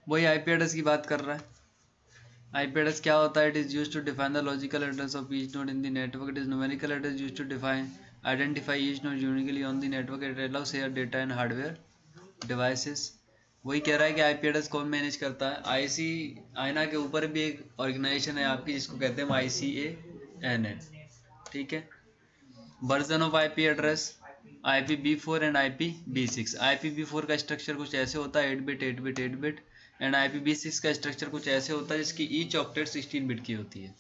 वही IP address की बात कर रहा है। आईपी एड्रेस क्या होता है? It is used to define the logical address of each node in the network. It is numerical address used to define identify each node uniquely on the network. It allows share data and hardware devices. वही कह रहा है कि IP address कौन manage करता है? IC आईना के ऊपर भी एक ऑर्गेनाइजेशन है आपकी जिसको कहते हैं ICANN। ठीक है। Version of IP address IPv4 and IPv6। IPv4 का स्ट्रक्चर कुछ ऐसे होता है 8 bit 8 bit 8 bit. And IPv6 का स्ट्रक्चर कुछ ऐसे होता है जिसकी ईच ऑक्टेट 16 बिट की होती है।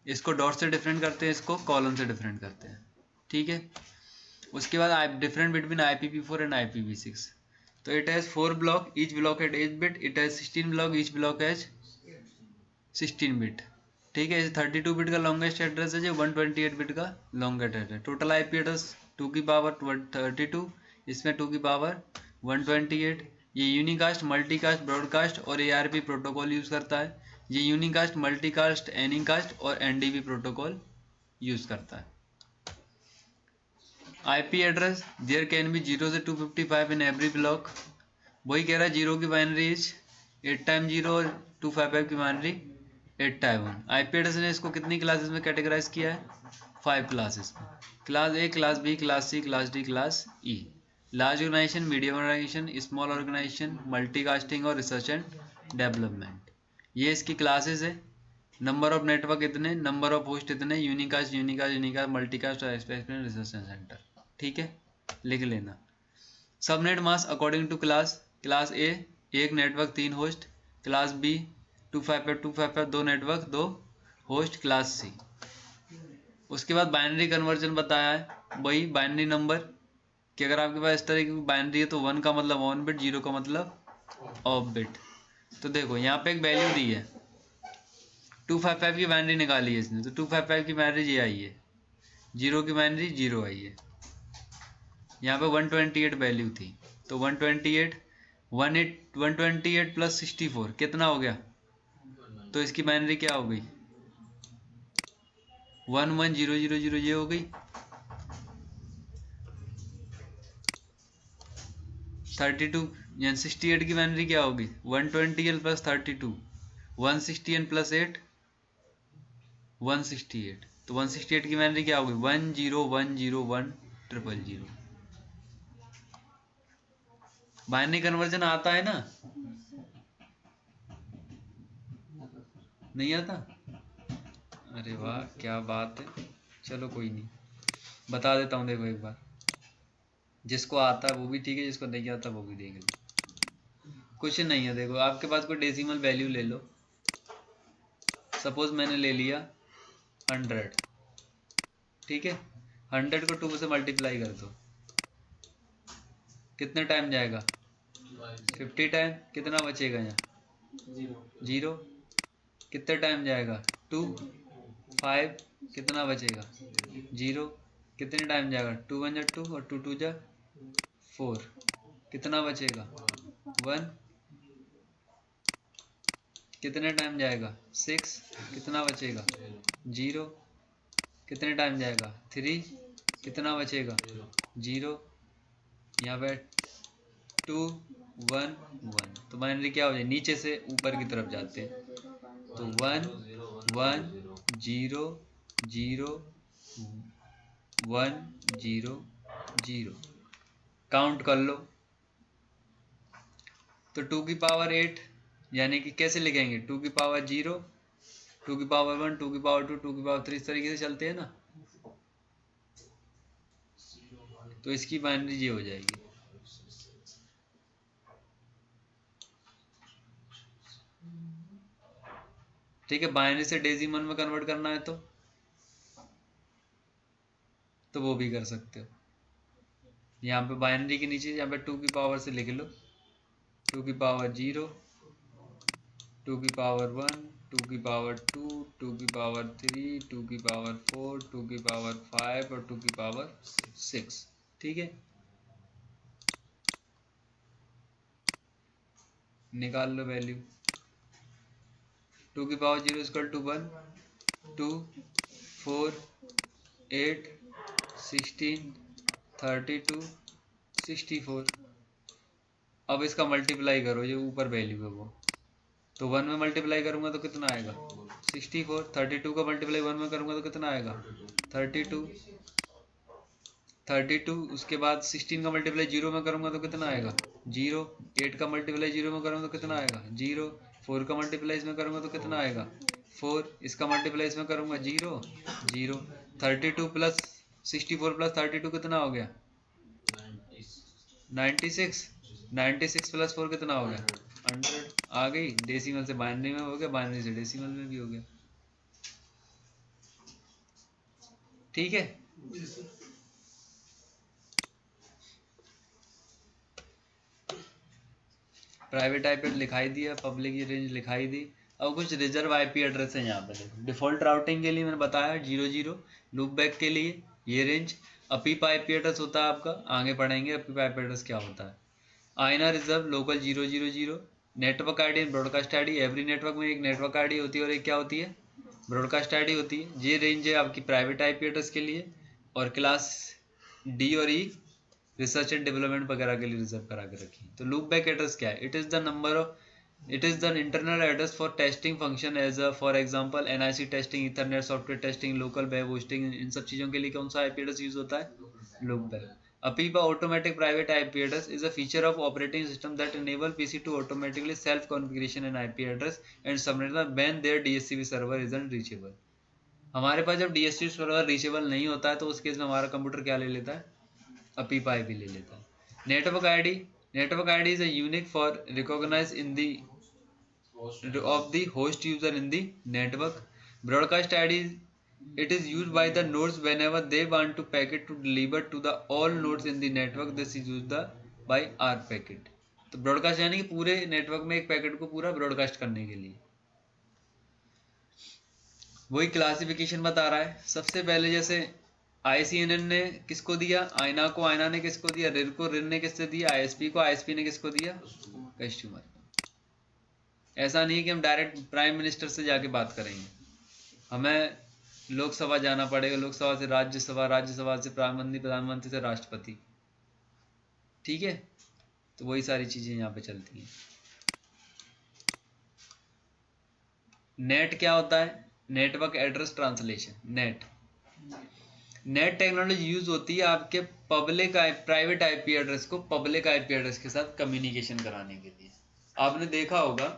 इसको डॉट से डिफरेंट करते हैं, इसको कॉलन से डिफरेंट करते हैं। ठीक है। उसके बाद different between IPv4 and IPv6। तो it has 4 block, each block at 8 bit. It has 16 block, each block has 16 bit. ठीक है। 32 बिट का लॉन्गेस्ट एड्रेस है, जो 128 बिट का longest address. Total IP address 2 की पावर 32, इसमें 2 की पावर 128। ये यूनिकास्ट, मल्टीकास्ट, ब्रॉडकास्ट और ARP प्रोटोकॉल यूज करता है। ये यूनिकास्ट, मल्टीकास्ट, एनीकास्ट और NDV प्रोटोकॉल यूज करता है। IP address there can be 0 से 255 इन एवरी ब्लॉक। वही कह रहा है 0 की बाइनरी इज 8 टाइम 0 और 255 की बाइनरी 8 टाइम 1। आईपी एड्रेस ने इसको कितनी क्लासेस में कैटेगराइज किया है? 5 क्लासेस में। Class A, class B, class C, class D, class E. Large organisation, medium organisation, small organisation, multicasting और रिसर्च एंड डेवलपमेंट। ये इसकी क्लासेस है। नंबर ऑफ नेटवर्क इतने, नंबर ऑफ होस्ट इतने, यूनिकास्ट यूनिकास्ट यूनिकास्ट, मल्टीकास्ट और experiment research centre. ठीक है, लिख लेना। Subnet mask according to class. Class A एक network 3 host. Class B 255 2 network 2 host. Class C. उसके बाद बाइनरी कन्वर्जन बताया है। वही बाइनरी नंबर कि अगर आपके पास इस तरह की बाइनरी है तो 1 का मतलब ऑन बिट, 0 का मतलब ऑफ बिट। तो देखो यहाँ पे एक वैल्यू दी है, 255 की बाइनरी निकाली है इसने, तो 255 की बाइनरी ये आई है, 0 की बाइनरी 0 आई है। यहाँ पे 128 वैल्यू थी, तो 128 प्लस 64 कितना हो गया? तो इसकी बाइनरी क्या हो गई? 11000 ये हो गई। 32 यानी 68 की बाइनरी क्या होगी? 120 प्लस 32, 160 प्लस 8 168। तो 168 की बाइनरी क्या होगी? 1010100। बाइनरी कन्वर्जन आता है ना? नहीं आता? अरे वाह क्या बात है। चलो कोई नहीं, बता देता हूँ। देखो एक बार, जिसको आता है वो भी ठीक है, जिसको नहीं आता वो भी देख लो। कुछ नहीं है। देखो आपके पास कोई डेसिमल वैल्यू ले लो। सपोज मैंने ले लिया 100। ठीक है। 100 को 2 से मल्टीप्लाई कर दो, कितने टाइम जाएगा? 50 टाइम। कितना बचेगा यहाँ? 0। कितने टाइम जाएगा? 2 5। कितना बचेगा? 0। कितने टाइम जाएगा? 2 1 जा 2 और 2 2 जा 4। कितना बचेगा? 1। कितने टाइम जाएगा? 6। कितना बचेगा? 0। कितने टाइम जाएगा? 3। कितना बचेगा? 0। यहाँ पे 2 1 1। तो बाइनरी क्या हो जाए? नीचे से ऊपर की तरफ जाते हैं, तो 1 1 0 0 1 0 0। काउंट कर लो। तो 2 की पावर 8 यानी कि कैसे लिखेंगे? 2 की पावर 0, 2 की पावर 1, 2 की पावर 2, 2 की पावर 3, इस तरीके से चलते हैं ना। तो इसकी बाइनरी ये हो जाएगी। ठीक है। बाइनरी से डेसिमल में कन्वर्ट करना है तो वो भी कर सकते हो। यहाँ पे बाइनरी के नीचे यहाँ पे 2 की पावर से लिख लो, 2 की पावर 0, 2 की पावर 1, 2 की पावर 2, 2 की पावर 3, 2 की पावर 4, 2 की पावर 5 और 2 की पावर 6। ठीक है। निकाल लो वैल्यू। 2 की पावर 0 इक्वल टू 1, 2 4 8 16 32 64। अब इसका मल्टीप्लाई करो, जो ऊपर वैल्यू है वो, तो 1 में मल्टीप्लाई करूंगा तो कितना आएगा 64। 32 का मल्टीप्लाई 1 में करूंगा तो कितना आएगा 32। 32 उसके बाद 16 का मल्टीप्लाई 0 में करूंगा तो कितना आएगा 0। 8 का मल्टीप्लाई 0 में करूंगा तो कितना आएगा 0। 4 का मल्टीप्लाई इसमें करूंगा तो कितना आएगा 4। इसका मल्टीप्लाई इसमें करूंगा 0 0। 32 प्लस 64 प्लस 32 कितना हो गया 96। 96 प्लस 4 कितना हो गया 100। आ गई, डेसिमल से बाइनरी में हो गया, बाइनरी से डेसिमल में भी हो गया। ठीक है, प्राइवेट आईपी लिखाई दिया, पब्लिक की रेंज लिखाई दी। अब कुछ रिजर्व आईपी एड्रेस है यहाँ पे देखो। डिफॉल्ट राउटिंग के लिए मैंने बताया 00, लूप बैक के लिए ये रेंज। अपीप आईपी एड्रेस होता है आपका, आगे पढ़ेंगे अपीप आईपी एड्रेस क्या होता है। आईना reserve local 000। Network ID and broadcast ID, every network में एक नेटवर्क आईडी होती है और एक क्या होती है ब्रॉडकास्ट आईडी होती है। ये रेंज है आपकी प्राइवेट आईपी एड्रेस के लिए। और क्लास डी और ई रिसर्च एंड डेवलपमेंट वगैरह के लिए रिजर्व करा के रखी। तो लूप बैक एड्रेस क्या है, it is the number of, it is the internal address for testing function as for example NIC testing, ethernet software testing, local web hosting, इन सब चीजों के लिए कौन सा आईपी एड्रेस यूज होता है loop back. APIPA automatic private IP address is a feature of operating system that enable PC to automatically self configuration an IP address and subnet when their DHCP server isn't reachable। हमारे पास जब DHCP server reachable नहीं होता है तो उस case में हमारा computer क्या ले लेता है APIPA IP ले लेता है। Network ID, network ID is a unique for recognized in the of the host user in the network। broadcast ID, it is used by the nodes whenever they want to packet to deliver to the all nodes in the network। this is used the by R packet। तो broadcast यानी कि पूरे network में एक packet को पूरा broadcast करने के लिए। वही क्लासिफिकेशन बता रहा है। सबसे पहले जैसे ICNN ने किसको दिया, आईना को, आईना ने किसको दिया, रिर को, रिर ने किससे दिया, ISP को, ISP ने किसको दिया कस्टमर। ऐसा नहीं कि हम डायरेक्ट प्राइम मिनिस्टर से जाके बात करेंगे, हमें लोकसभा जाना पड़ेगा, लोकसभा से राज्यसभा, राज्यसभा से प्रधानमंत्री, प्रधानमंत्री से राष्ट्रपति। ठीक है, तो वही सारी चीजें यहाँ पे चलती हैं। नेट क्या होता है, network address translation. Net technology use होती है आपके पब्लिक प्राइवेट आईपी एड्रेस को पब्लिक आईपी एड्रेस के साथ कम्युनिकेशन कराने के लिए। आपने देखा होगा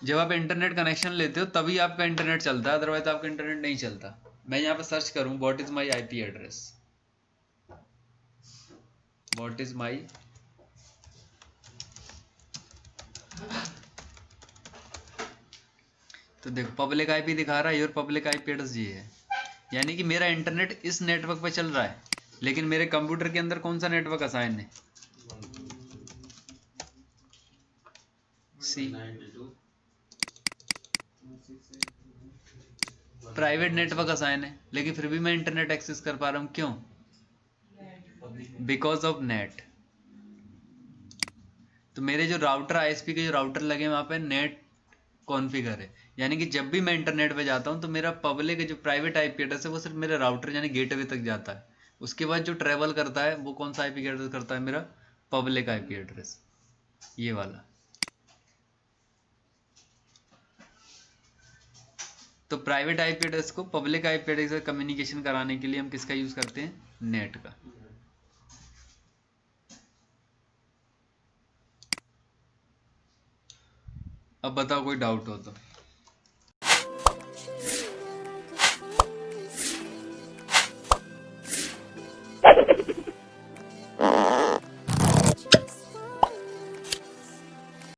जब आप इंटरनेट कनेक्शन लेते हो तभी आपका इंटरनेट चलता है, अदरवाइज आपका इंटरनेट नहीं चलता। मैं यहाँ पे सर्च करूँ what is my IP address, what is my तो देखो पब्लिक आईपी दिखा रहा है, योर पब्लिक आईपी एड्रेस ये है, यानी कि मेरा इंटरनेट इस नेटवर्क पे चल रहा है, लेकिन मेरे कंप्यूटर के अंदर कौन सा नेटवर्क असाइन है सी, प्राइवेट नेटवर्क असाइन है, लेकिन फिर भी मैं इंटरनेट एक्सेस कर पा रहा हूं, क्यों, बिकॉज ऑफ नेट। तो मेरे जो राउटर आईएसपी के जो राउटर लगे वहां पे नेट कॉन्फ़िगर है, यानी कि जब भी मैं इंटरनेट पे जाता हूं तो मेरा पब्लिक जो प्राइवेट आईपी एड्रेस है वो सिर्फ मेरे राउटर यानी गेटवे तक जाता है। उसके बाद जो ट्रेवल करता है वो कौन सा आईपी एड्रेस करता है, मेरा पब्लिक आईपी एड्रेस, ये वाला। तो प्राइवेट आईपी एड्रेस को पब्लिक आईपी एड्रेस से कम्युनिकेशन कराने के लिए हम किसका यूज करते हैं, नेट का। अब बताओ कोई डाउट हो तो।